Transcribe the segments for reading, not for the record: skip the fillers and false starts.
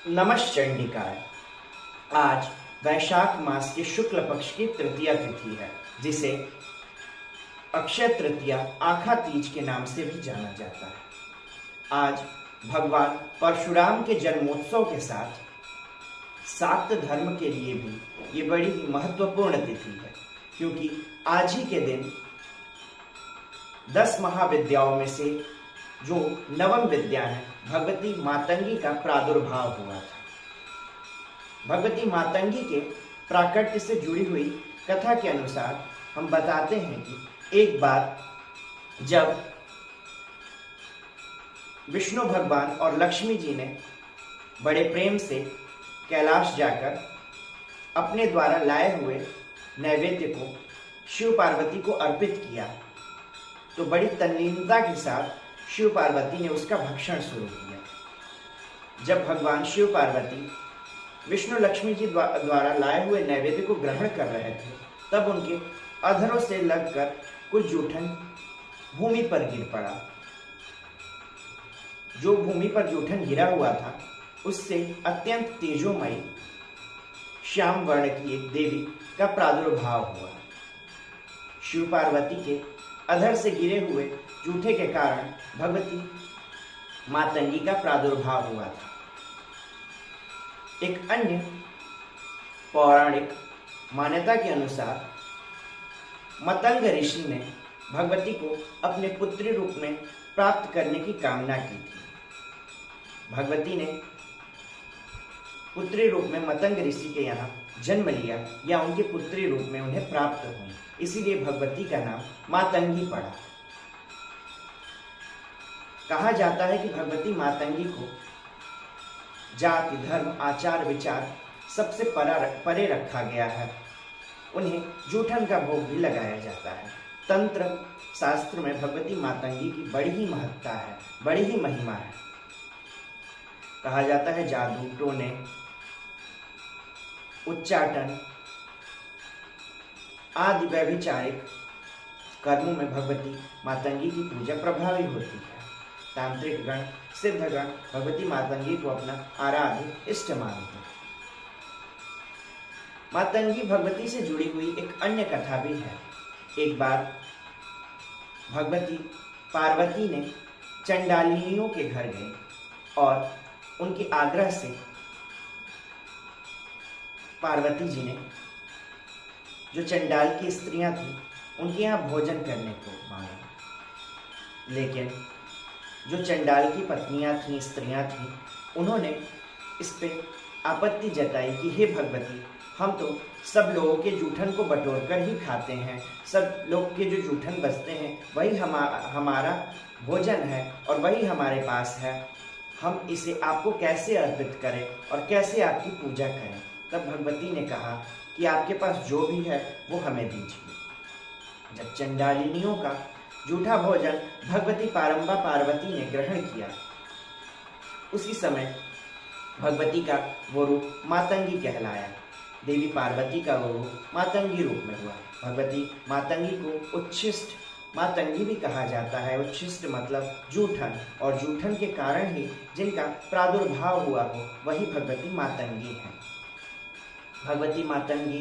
नमश्चंडिकाय। आज वैशाख मास के शुक्ल पक्ष की तृतीया तिथि है, जिसे अक्षय तृतीया आखा तीज के नाम से भी जाना जाता है। आज भगवान परशुराम के जन्मोत्सव के साथ शाक्त धर्म के लिए भी ये बड़ी ही महत्वपूर्ण तिथि है, क्योंकि आज ही के दिन 10 महाविद्याओं में से जो नवम विद्या है भगवती मातंगी का प्रादुर्भाव हुआ था। भगवती मातंगी के प्राकट्य से जुड़ी हुई कथा के अनुसार हम बताते हैं कि एक बार जब विष्णु भगवान और लक्ष्मी जी ने बड़े प्रेम से कैलाश जाकर अपने द्वारा लाए हुए नैवेद्य को शिव पार्वती को अर्पित किया, तो बड़ी तल्लीनता के साथ शिव पार्वती ने उसका भक्षण शुरू किया। जब भगवान शिव पार्वती विष्णु लक्ष्मी जी द्वारा लाए हुए नैवेद्य को ग्रहण कर रहे थे, तब उनके अधरों से लगकर कुछ जूठन भूमि पर गिर पड़ा। जो भूमि पर जूठन गिरा हुआ था, उससे अत्यंत तेजोमयी श्याम वर्ण की एक देवी का प्रादुर्भाव हुआ। शिव पार्वती के अधर से गिरे हुए जूठे के कारण भगवती मातंगी का प्रादुर्भाव हुआ था। एक अन्य पौराणिक मान्यता के अनुसार मतंग ऋषि ने भगवती को अपने पुत्री रूप में प्राप्त करने की कामना की थी। भगवती ने पुत्री रूप में मतंग ऋषि के यहाँ जन्म लिया या उनके पुत्री रूप में उन्हें प्राप्त हुई, इसीलिए भगवती का नाम मातंगी पड़ा। कहा जाता है कि भगवती मातंगी को जाति, धर्म, आचार, विचार सबसे परे रखा गया है। उन्हें जूठन का भोग भी लगाया जाता है। तंत्र शास्त्र में भगवती मातंगी की बड़ी ही महत्ता है, बड़ी ही महिमा है। कहा जाता है जादू, टोने, उच्चाटन आदि व्यभिचारिक कर्मों में भगवती मातंगी की पूजा प्रभावी होती है। तांत्रिक गण, सिद्धगण भगवती मातंगी को अपना आराध्य इष्ट मानते हैं। मातंगी भगवती से जुड़ी हुई एक अन्य कथा भी है। एक बार भगवती पार्वती ने चंडालिनियों के घर गई और उनके आग्रह से पार्वती जी ने जो चंडाल की स्त्रियां थीं उनके यहाँ भोजन करने को मांगा, लेकिन जो चंडाल की पत्नियां थीं, स्त्रियां थीं, उन्होंने इस पे आपत्ति जताई कि हे भगवती, हम तो सब लोगों के जूठन को बटोर कर ही खाते हैं, सब लोग के जो जूठन बचते हैं वही हमारा भोजन है और वही हमारे पास है। हम इसे आपको कैसे अर्पित करें और कैसे आपकी पूजा करें। तब भगवती ने कहा कि आपके पास जो भी है वो हमें दीजिए। जब चंडालिनियों का जूठा भोजन भगवती पारंबा पार्वती ने ग्रहण किया, उसी समय भगवती का वो रूप मातंगी कहलाया। देवी पार्वती का वो रूप मातंगी रूप में हुआ। भगवती मातंगी को उच्छिष्ट मातंगी भी कहा जाता है। उच्छिष्ट मतलब जूठन, और जूठन के कारण ही जिनका प्रादुर्भाव हुआ हो वही भगवती मातंगी है। भगवती मातंगी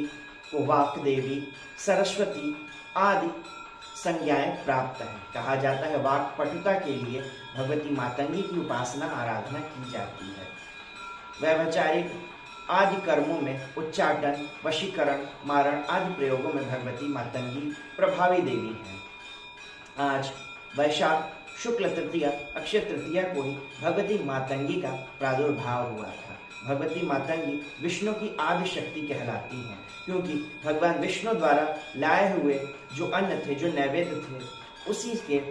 को वाक देवी, सरस्वती आदि संज्ञाएं प्राप्त है। कहा जाता है वाक पटुता के लिए भगवती मातंगी की उपासना आराधना की जाती है। व्यभिचारिक आदि कर्मों में उच्चाटन, वशीकरण, मारण आदि प्रयोगों में भगवती मातंगी प्रभावी देवी है। आज वैशाख शुक्ल तृतीया अक्षय तृतीया को ही भगवती मातंगी का प्रादुर्भाव हुआ था। भगवती मातंगी विष्णु की आदि शक्ति कहलाती हैं, क्योंकि भगवान विष्णु द्वारा लाए हुए जो अन्न थे, जो नैवेद्य थे, उसी के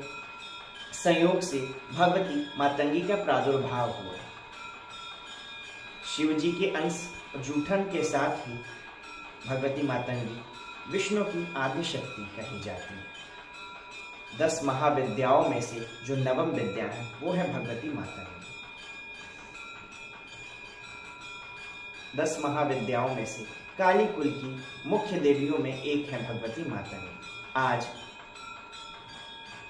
संयोग से भगवती मातंगी का प्रादुर्भाव हुआ। शिव जी के अंश जूठन के साथ ही भगवती मातंगी विष्णु की आदि शक्ति कही जाती है। 10 महाविद्याओं में से जो नवम विद्या है वो है भगवती मातंगी। 10 महाविद्याओं में से काली कुल की मुख्य देवियों में एक है भगवती मातंगी। आज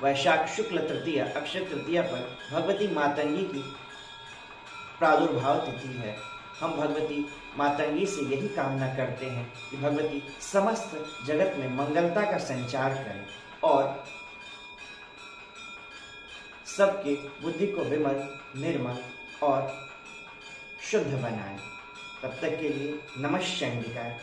वैशाख शुक्ल तृतीया अक्षय तृतीया पर भगवती मातंगी की प्रादुर्भाव तिथि है। हम भगवती मातंगी से यही कामना करते हैं कि भगवती समस्त जगत में मंगलता का संचार करें और सबके बुद्धि को विमल, निर्मल और शुद्ध बनाएं। तब तक के लिए नमः चंडिकाय।